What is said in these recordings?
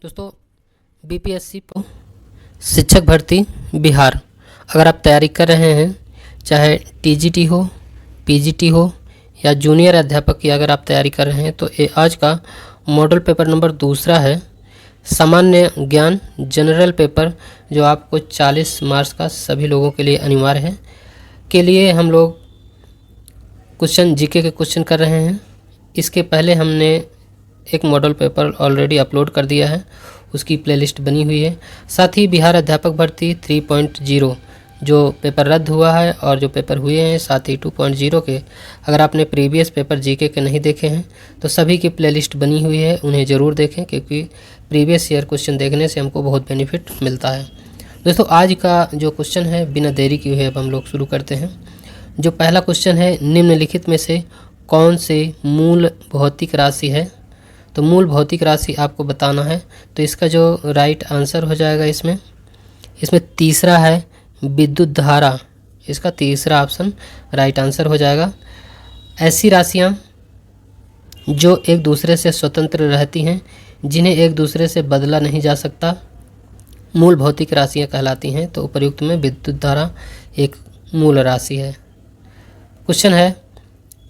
दोस्तों, बीपीएससी शिक्षक भर्ती बिहार अगर आप तैयारी कर रहे हैं, चाहे टीजीटी हो, पीजीटी हो या जूनियर अध्यापक की अगर आप तैयारी कर रहे हैं, तो ये आज का मॉडल पेपर नंबर दूसरा है सामान्य ज्ञान जनरल पेपर, जो आपको 40 मार्क्स का सभी लोगों के लिए अनिवार्य है। के लिए हम लोग क्वेश्चन जीके के क्वेश्चन कर रहे हैं। इसके पहले हमने एक मॉडल पेपर ऑलरेडी अपलोड कर दिया है, उसकी प्लेलिस्ट बनी हुई है। साथ ही बिहार अध्यापक भर्ती 3.0 जो पेपर रद्द हुआ है और जो पेपर हुए हैं, साथ ही 2.0 के अगर आपने प्रीवियस पेपर जीके के नहीं देखे हैं तो सभी की प्लेलिस्ट बनी हुई है, उन्हें ज़रूर देखें, क्योंकि प्रीवियस ईयर क्वेश्चन देखने से हमको बहुत बेनिफिट मिलता है। दोस्तों, आज का जो क्वेश्चन है बिना देरी किए हुए अब हम लोग शुरू करते हैं। जो पहला क्वेश्चन है, निम्नलिखित में से कौन से मूल भौतिक राशि है? तो मूल भौतिक राशि आपको बताना है, तो इसका जो राइट आंसर हो जाएगा इसमें तीसरा है विद्युत धारा। इसका तीसरा ऑप्शन राइट आंसर हो जाएगा। ऐसी राशियाँ जो एक दूसरे से स्वतंत्र रहती हैं, जिन्हें एक दूसरे से बदला नहीं जा सकता, मूल भौतिक राशियाँ कहलाती हैं। तो उपर्युक्त में विद्युत धारा एक मूल राशि है। क्वेश्चन है,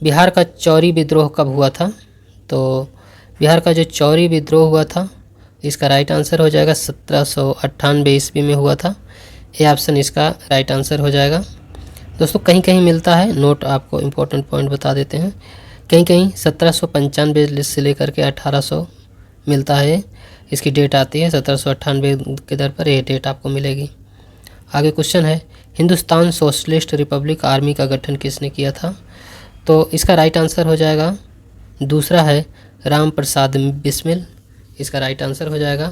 बिहार का चौरी विद्रोह कब हुआ था? तो बिहार का जो चौरी विद्रोह हुआ था, इसका राइट आंसर हो जाएगा 1798 ईस्वी में हुआ था। ये ऑप्शन इसका राइट आंसर हो जाएगा। दोस्तों, कहीं कहीं मिलता है, नोट आपको इम्पोर्टेंट पॉइंट बता देते हैं, कहीं कहीं 1795 से लेकर के 1800 मिलता है। इसकी डेट आती है 1798 के दर पर, यह डेट आपको मिलेगी। आगे क्वेश्चन है, हिंदुस्तान सोशलिस्ट रिपब्लिक आर्मी का गठन किसने किया था? तो इसका राइट आंसर हो जाएगा दूसरा है राम प्रसाद बिस्मिल। इसका राइट आंसर हो जाएगा,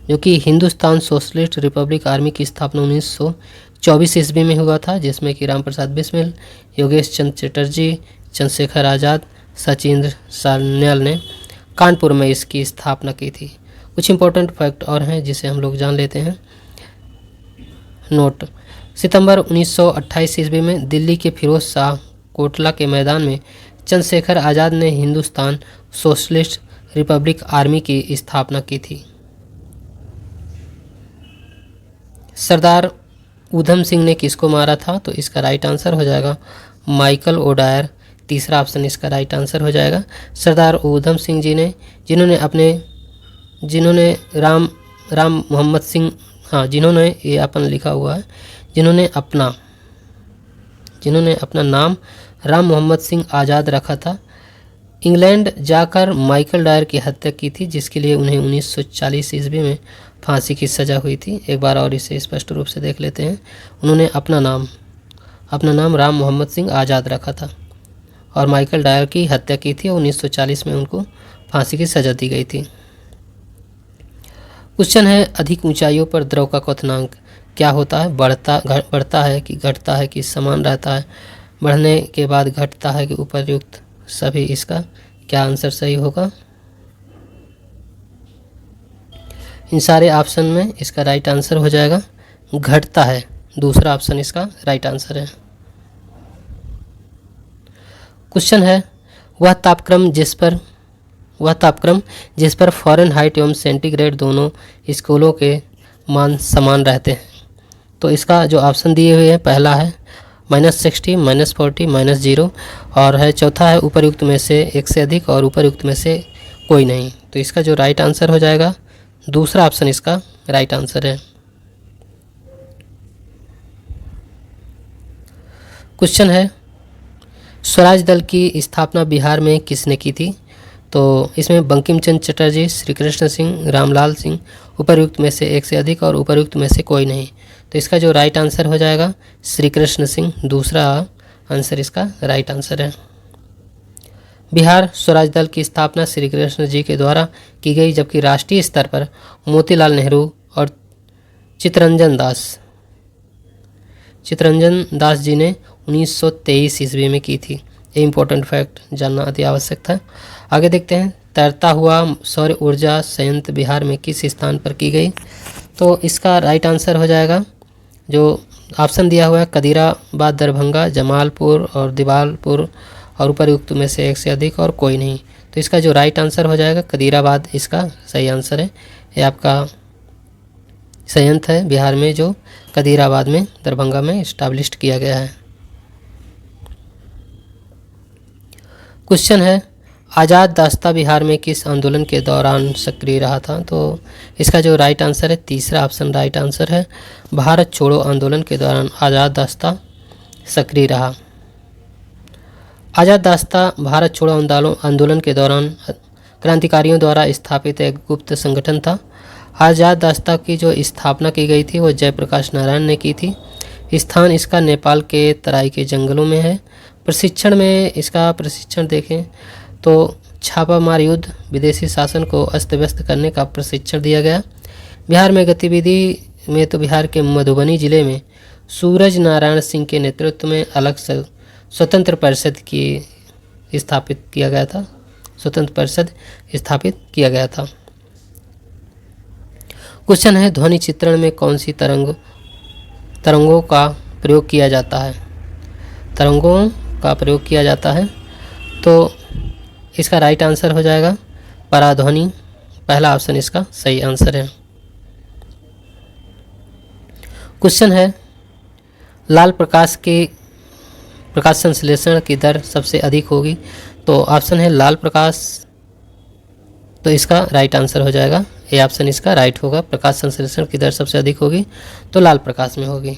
जो कि हिंदुस्तान सोशलिस्ट रिपब्लिक आर्मी की स्थापना 1924 ईस्वी में हुआ था, जिसमें कि राम प्रसाद बिस्मिल, योगेश चंद्र चटर्जी, चंद्रशेखर आज़ाद, सचिंद्र सान्याल ने कानपुर में इसकी स्थापना की थी। कुछ इंपॉर्टेंट फैक्ट और हैं जिसे हम लोग जान लेते हैं। नोट, सितंबर 1928 ईस्वी में दिल्ली के फिरोज शाह कोटला के मैदान में चंद्रशेखर आज़ाद ने हिंदुस्तान सोशलिस्ट रिपब्लिक आर्मी की स्थापना की थी। सरदार ऊधम सिंह ने किसको मारा था? तो इसका राइट आंसर हो जाएगा माइकल ओडायर। तीसरा ऑप्शन इसका राइट आंसर हो जाएगा। सरदार ऊधम सिंह जी ने जिन्होंने राम मोहम्मद सिंह, जिन्होंने ये अपन लिखा हुआ है, जिन्होंने अपना नाम राम मोहम्मद सिंह आज़ाद रखा था, इंग्लैंड जाकर माइकल डायर की हत्या की थी, जिसके लिए उन्हें 1940 ईस्वी में फांसी की सज़ा हुई थी। एक बार और इसे स्पष्ट रूप से देख लेते हैं। उन्होंने अपना नाम राम मोहम्मद सिंह आज़ाद रखा था और माइकल डायर की हत्या की थी और 1940 में उनको फांसी की सज़ा दी गई थी। क्वेश्चन है, अधिक ऊंचाइयों पर द्रव का क्वथनांक क्या होता है? बढ़ता है कि घटता है कि समान रहता है, बढ़ने के बाद घटता है कि उपर्युक्त सभी? इसका क्या आंसर सही होगा? इन सारे ऑप्शन में इसका राइट आंसर हो जाएगा घटता है। दूसरा ऑप्शन इसका राइट आंसर है। क्वेश्चन है, वह तापक्रम जिस पर फ़ारेनहाइट एवं सेंटीग्रेड दोनों स्केलों के मान समान रहते हैं। तो इसका जो ऑप्शन दिए हुए हैं, पहला है -60, -40, -0 और है चौथा है उपर्युक्त में से एक से अधिक और उपर्युक्त में से कोई नहीं। तो इसका जो राइट आंसर हो जाएगा दूसरा ऑप्शन इसका राइट आंसर है। क्वेश्चन है, स्वराज दल की स्थापना बिहार में किसने की थी? तो इसमें बंकिम चंद्र चटर्जी, श्री कृष्ण सिंह, रामलाल सिंह, उपर्युक्त में से एक से अधिक और उपर्युक्त में से कोई नहीं। तो इसका जो राइट आंसर हो जाएगा श्री कृष्ण सिंह। दूसरा आंसर इसका राइट आंसर है। बिहार स्वराज दल की स्थापना श्री कृष्ण जी के द्वारा की गई, जबकि राष्ट्रीय स्तर पर मोतीलाल नेहरू और चित्तरंजन दास जी ने 1923 ईस्वी में की थी। ये इंपॉर्टेंट फैक्ट जानना अति आवश्यक था। आगे देखते हैं, तैरता हुआ सौर ऊर्जा संयंत्र बिहार में किस स्थान पर की गई? तो इसका राइट आंसर हो जाएगा, जो ऑप्शन दिया हुआ है, कदीराबाद, दरभंगा, जमालपुर और दिवालपुर और उपर्युक्त में से एक से अधिक और कोई नहीं। तो इसका जो राइट आंसर हो जाएगा कदीराबाद, इसका सही आंसर है। ये आपका संयंत्र है बिहार में जो कदीराबाद में दरभंगा में इस्टाब्लिश्ड किया गया है। क्वेश्चन है आज़ाद दास्ता बिहार में किस आंदोलन के दौरान सक्रिय रहा था? तो इसका जो राइट आंसर है तीसरा ऑप्शन राइट आंसर है, भारत छोड़ो आंदोलन के दौरान आज़ाद दास्ता सक्रिय रहा। आज़ाद दास्ता भारत छोड़ो आंदोलन के दौरान क्रांतिकारियों द्वारा स्थापित एक गुप्त संगठन था। आज़ाद दास्ता की जो स्थापना की गई थी वो जयप्रकाश नारायण ने की थी। स्थान इसका नेपाल के तराई के जंगलों में है। प्रशिक्षण में इसका प्रशिक्षण देखें तो छापामार युद्ध, विदेशी शासन को अस्त व्यस्त करने का प्रशिक्षण दिया गया। बिहार में गतिविधि में तो बिहार के मधुबनी जिले में सूरज नारायण सिंह के नेतृत्व में अलग से स्वतंत्र परिषद की स्थापित किया गया था, स्वतंत्र परिषद स्थापित किया गया था। क्वेश्चन है ध्वनि चित्रण में कौन सी तरंगों का प्रयोग किया जाता है? तरंगों का प्रयोग किया जाता है तो इसका राइट आंसर हो जाएगा पराध्वनि। पहला ऑप्शन इसका सही आंसर है। क्वेश्चन है लाल प्रकाश के प्रकाश संश्लेषण की दर सबसे अधिक होगी, तो ऑप्शन है लाल प्रकाश, तो इसका राइट आंसर हो जाएगा ये ऑप्शन इसका राइट होगा। प्रकाश संश्लेषण की दर सबसे अधिक होगी तो लाल प्रकाश में होगी।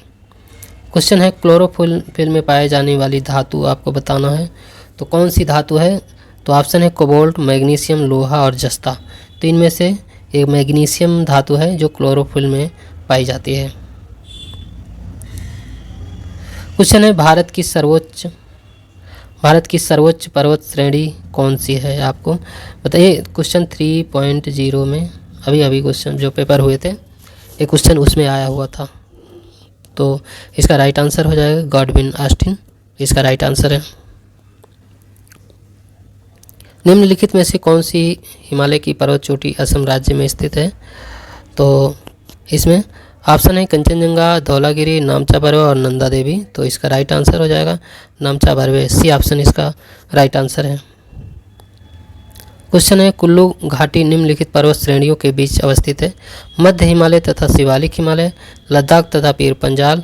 क्वेश्चन है क्लोरोफिल में पाए जाने वाली धातु आपको बताना है, तो कौन सी धातु है? तो ऑप्शन है कोबाल्ट, मैग्नीशियम, लोहा और जस्ता। तो इनमें से एक मैग्नीशियम धातु है जो क्लोरोफिल में पाई जाती है। क्वेश्चन है भारत की सर्वोच्च पर्वत श्रेणी कौन सी है? आपको बताइए। क्वेश्चन 3.0 में अभी क्वेश्चन जो पेपर हुए थे एक क्वेश्चन उसमें आया हुआ था, तो इसका राइट आंसर हो जाएगा गॉडविन ऑस्टिन, इसका राइट आंसर है। निम्नलिखित में से कौन सी हिमालय की पर्वत चोटी असम राज्य में स्थित है? तो इसमें ऑप्शन है कंचनजंगा, धौलागिरी, नामचा बरवे और नंदा देवी। तो इसका राइट आंसर हो जाएगा नामचा बरवे, सी ऑप्शन इसका राइट आंसर है। क्वेश्चन है कुल्लू घाटी निम्नलिखित पर्वत श्रेणियों के बीच अवस्थित है? मध्य हिमालय तथा शिवालिक हिमालय, लद्दाख तथा पीर पंजाल,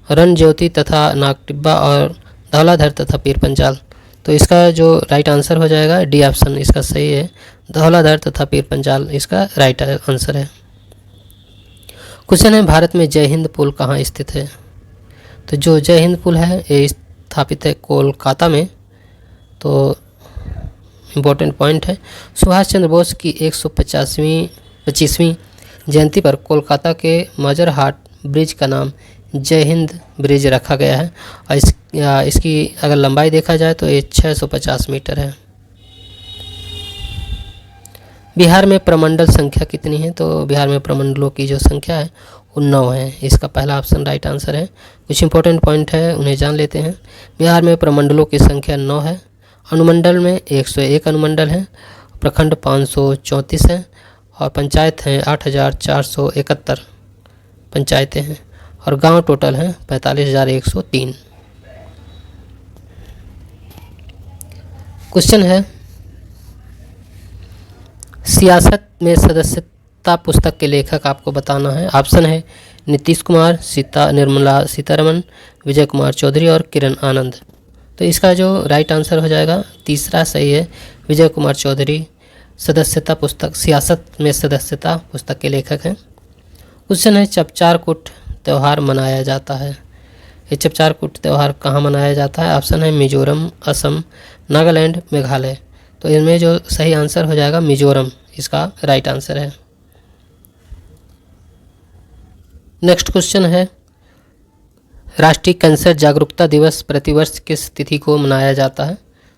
रणज्योति तथा नागटिब्बा और धौलाधर तथा पीर पंजाल। तो इसका जो राइट आंसर हो जाएगा डी ऑप्शन इसका सही है, धौलाधर तथा पीर पंजाल इसका राइट आंसर है। क्वेश्चन है भारत में जय हिंद पुल कहाँ स्थित है? तो जो जय हिंद पुल है ये स्थापित है कोलकाता में। तो इम्पोर्टेंट पॉइंट है सुभाष चंद्र बोस की 125वीं जयंती पर कोलकाता के मजरहाट ब्रिज का नाम जय हिंद ब्रिज रखा गया है और इसकी अगर लंबाई देखा जाए तो ये 650 मीटर है। बिहार में प्रमंडल संख्या कितनी है? तो बिहार में प्रमंडलों की जो संख्या है वो 9 है, इसका पहला ऑप्शन राइट आंसर है। कुछ इंपॉर्टेंट पॉइंट है उन्हें जान लेते हैं। बिहार में प्रमंडलों की संख्या 9 है। अनुमंडल में 101 अनुमंडल हैं, प्रखंड 534 हैं और पंचायत हैं 8471 पंचायतें हैं और गांव टोटल हैं 45,103। क्वेश्चन है सियासत में सदस्यता पुस्तक के लेखक आपको बताना है। ऑप्शन है नीतीश कुमार, निर्मला सीतारमण, विजय कुमार चौधरी और किरण आनंद। तो इसका जो राइट आंसर हो जाएगा तीसरा सही है, विजय कुमार चौधरी सदस्यता पुस्तक सियासत में सदस्यता पुस्तक के लेखक हैं। क्वेश्चन है चपचारकूट त्यौहार मनाया जाता है। ये चपचारकूट त्यौहार कहाँ मनाया जाता है? ऑप्शन है मिजोरम, असम, नागालैंड, मेघालय। तो इनमें जो सही आंसर हो जाएगा मिजोरम, इसका राइट आंसर है। नेक्स्ट क्वेश्चन है राष्ट्रीय कैंसर जागरूकता दिवस प्रतिवर्ष किस तिथि को मनाया जाता है?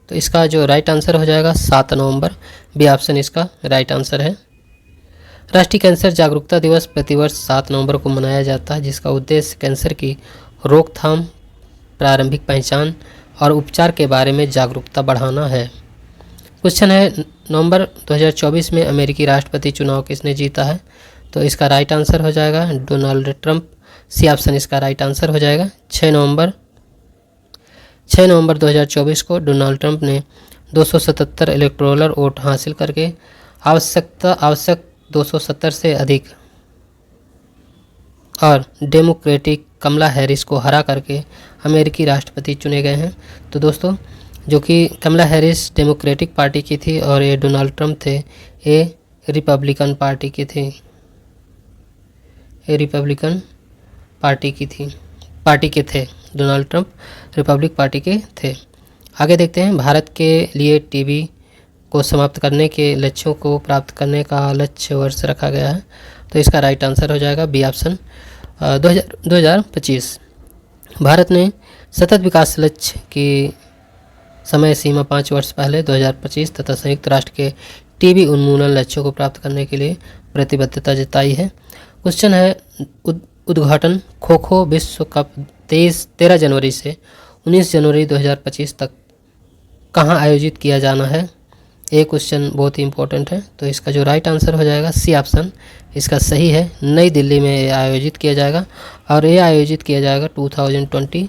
तो इसका जो राइट आंसर हो जाएगा 7 नवंबर, बी ऑप्शन इसका राइट आंसर है। राष्ट्रीय कैंसर जागरूकता दिवस प्रतिवर्ष 7 नवंबर को मनाया जाता है, जिसका उद्देश्य कैंसर की रोकथाम, प्रारंभिक पहचान और उपचार के बारे में जागरूकता बढ़ाना है। क्वेश्चन है नवंबर 2024 में अमेरिकी राष्ट्रपति चुनाव किसने जीता है? तो इसका राइट आंसर हो जाएगा डोनाल्ड ट्रंप, सी ऑप्शन इसका राइट आंसर हो जाएगा। 6 नवंबर 2024 को डोनाल्ड ट्रंप ने 277 इलेक्टोरल वोट हासिल करके आवश्यक 270 से अधिक और डेमोक्रेटिक कमला हैरिस को हरा करके अमेरिकी राष्ट्रपति चुने गए हैं। तो दोस्तों जो कि कमला हैरिस डेमोक्रेटिक पार्टी की थी और ये डोनाल्ड ट्रंप थे, ये रिपब्लिकन पार्टी की थी, ये रिपब्लिकन पार्टी के थे। डोनाल्ड ट्रंप रिपब्लिक पार्टी के थे। आगे देखते हैं, भारत के लिए टीबी को समाप्त करने के लक्ष्यों को प्राप्त करने का लक्ष्य वर्ष रखा गया है। तो इसका राइट आंसर हो जाएगा बी ऑप्शन 2025। भारत ने सतत विकास लक्ष्य की समय सीमा 5 वर्ष पहले 2025 तथा संयुक्त राष्ट्र के टीबी उन्मूलन लक्ष्यों को प्राप्त करने के लिए प्रतिबद्धता जताई है। क्वेश्चन है, उद्घाटन खो खो विश्व कप 13 जनवरी से 19 जनवरी 2025 तक कहाँ आयोजित किया जाना है। ये क्वेश्चन बहुत ही इंपॉर्टेंट है। तो इसका जो राइट आंसर हो जाएगा सी ऑप्शन इसका सही है। नई दिल्ली में ये आयोजित किया जाएगा और ये आयोजित किया जाएगा 2025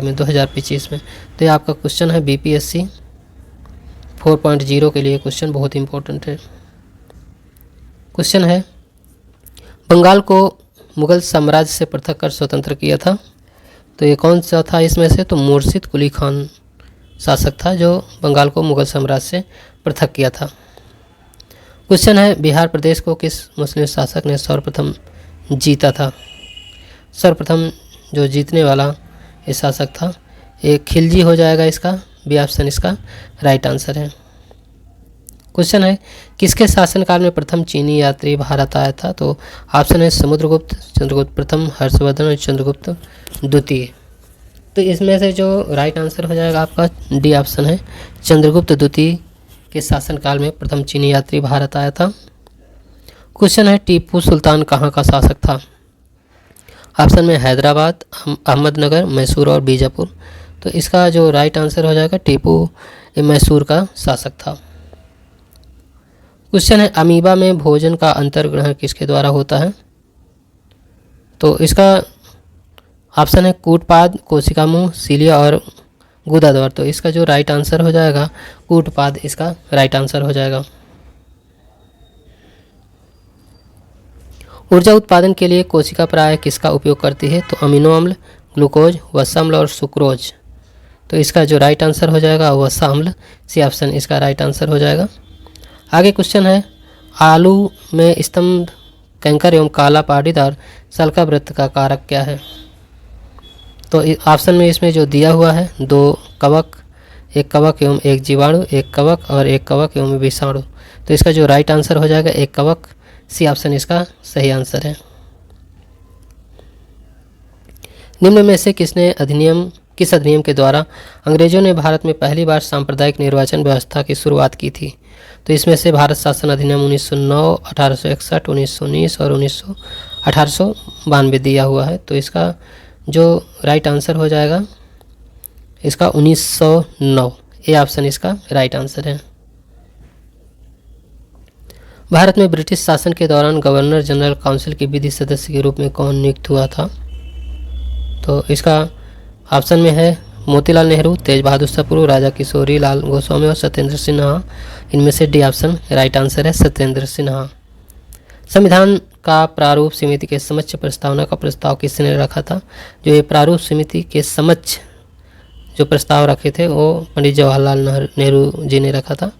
में, 2025 में। तो ये आपका क्वेश्चन है बीपीएससी 4.0 के लिए क्वेश्चन बहुत इंपॉर्टेंट है। क्वेश्चन है, बंगाल को मुगल साम्राज्य से पृथक कर स्वतंत्र किया था। तो ये कौन सा था इसमें से, तो मुर्शिद कुली खान शासक था जो बंगाल को मुगल साम्राज्य से पृथक किया था। क्वेश्चन है, बिहार प्रदेश को किस मुस्लिम शासक ने सर्वप्रथम जीता था। सर्वप्रथम जो जीतने वाला ये शासक था, ये खिलजी हो जाएगा। इसका बी ऑप्शन इसका राइट आंसर है। क्वेश्चन है, किसके शासनकाल में प्रथम चीनी यात्री भारत आया था। तो ऑप्शन है समुद्रगुप्त, चंद्रगुप्त प्रथम, हर्षवर्धन और चंद्रगुप्त द्वितीय। तो इसमें से जो राइट आंसर हो जाएगा आपका डी ऑप्शन है, चंद्रगुप्त द्वितीय के शासनकाल में प्रथम चीनी यात्री भारत आया था। क्वेश्चन है, टीपू सुल्तान कहाँ का शासक था। ऑप्शन में हैदराबाद, अहमदनगर, मैसूर और बीजापुर। तो इसका जो राइट आंसर हो जाएगा टीपू मैसूर का शासक था। क्वेश्चन है, अमीबा में भोजन का अंतर्ग्रहण किसके द्वारा होता है। तो इसका ऑप्शन है कूटपाद, कोशिकामुंह, सीलिया और गुदा द्वार। तो इसका जो राइट आंसर हो जाएगा कूटपाद इसका राइट आंसर हो जाएगा। ऊर्जा उत्पादन के लिए कोशिका प्राय किसका उपयोग करती है। तो अमीनो अम्ल, ग्लूकोज, वसा अम्ल और सुक्रोज। तो इसका जो राइट आंसर हो जाएगा वसा अम्ल, सी ऑप्शन इसका राइट आंसर हो जाएगा। आगे क्वेश्चन है, आलू में स्तंभ, कैंकर एवं काला पाटीदार सल्का वृत्त का कारक क्या है। तो ऑप्शन में इसमें जो दिया हुआ है, 2 कवक, एक कवक एवं एक जीवाणु, एक कवक और एक कवक एवं विषाणु। तो इसका जो राइट आंसर हो जाएगा एक कवक, सी ऑप्शन इसका सही आंसर है। निम्न में से किस अधिनियम के द्वारा अंग्रेजों ने भारत में पहली बार सांप्रदायिक निर्वाचन व्यवस्था की शुरुआत की थी। तो इसमें से भारत शासन अधिनियम 1909, 1861, 1919 और 1892 दिया हुआ है। तो इसका जो राइट आंसर हो जाएगा इसका 1909, ये ऑप्शन इसका राइट आंसर है। भारत में ब्रिटिश शासन के दौरान गवर्नर जनरल काउंसिल के विधि सदस्य के रूप में कौन नियुक्त हुआ था। तो इसका ऑप्शन में है मोतीलाल नेहरू, तेज बहादुर सप्रू, राजा किशोरी लाल गोस्वामी और सत्येंद्र सिन्हा। इनमें से डी ऑप्शन राइट आंसर है सत्येंद्र सिन्हा। संविधान का प्रारूप समिति के समक्ष प्रस्तावना का प्रस्ताव किसने रखा था। जो ये प्रारूप समिति के समक्ष जो प्रस्ताव रखे थे वो पंडित जवाहरलाल नेहरू जी ने रखा था।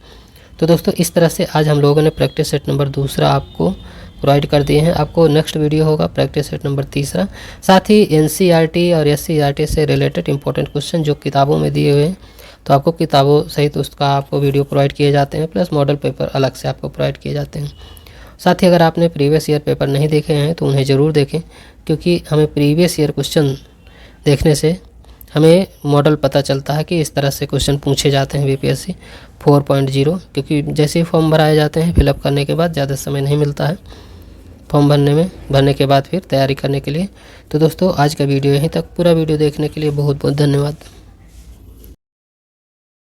तो दोस्तों इस तरह से आज हम लोगों ने प्रैक्टिस सेट नंबर 2 आपको प्रोवाइड कर दिए हैं। आपको नेक्स्ट वीडियो होगा प्रैक्टिस सेट नंबर 3। साथ ही एनसीईआरटी और एससीईआरटी से रिलेटेड इंपॉर्टेंट क्वेश्चन जो किताबों में दिए हुए हैं, तो आपको किताबों सहित उसका आपको वीडियो प्रोवाइड किए जाते हैं, प्लस मॉडल पेपर अलग से आपको प्रोवाइड किए जाते हैं। साथ ही अगर आपने प्रीवियस ईयर पेपर नहीं देखे हैं तो उन्हें ज़रूर देखें, क्योंकि हमें प्रीवियस ईयर क्वेश्चन देखने से हमें मॉडल पता चलता है कि इस तरह से क्वेश्चन पूछे जाते हैं बीपीएससी 4.0। क्योंकि जैसे ही फॉर्म भराए जाते हैं, फिलअप करने के बाद ज़्यादा समय नहीं मिलता है फॉर्म भरने के बाद फिर तैयारी करने के लिए। तो दोस्तों आज का वीडियो यहीं तक। पूरा वीडियो देखने के लिए बहुत बहुत धन्यवाद।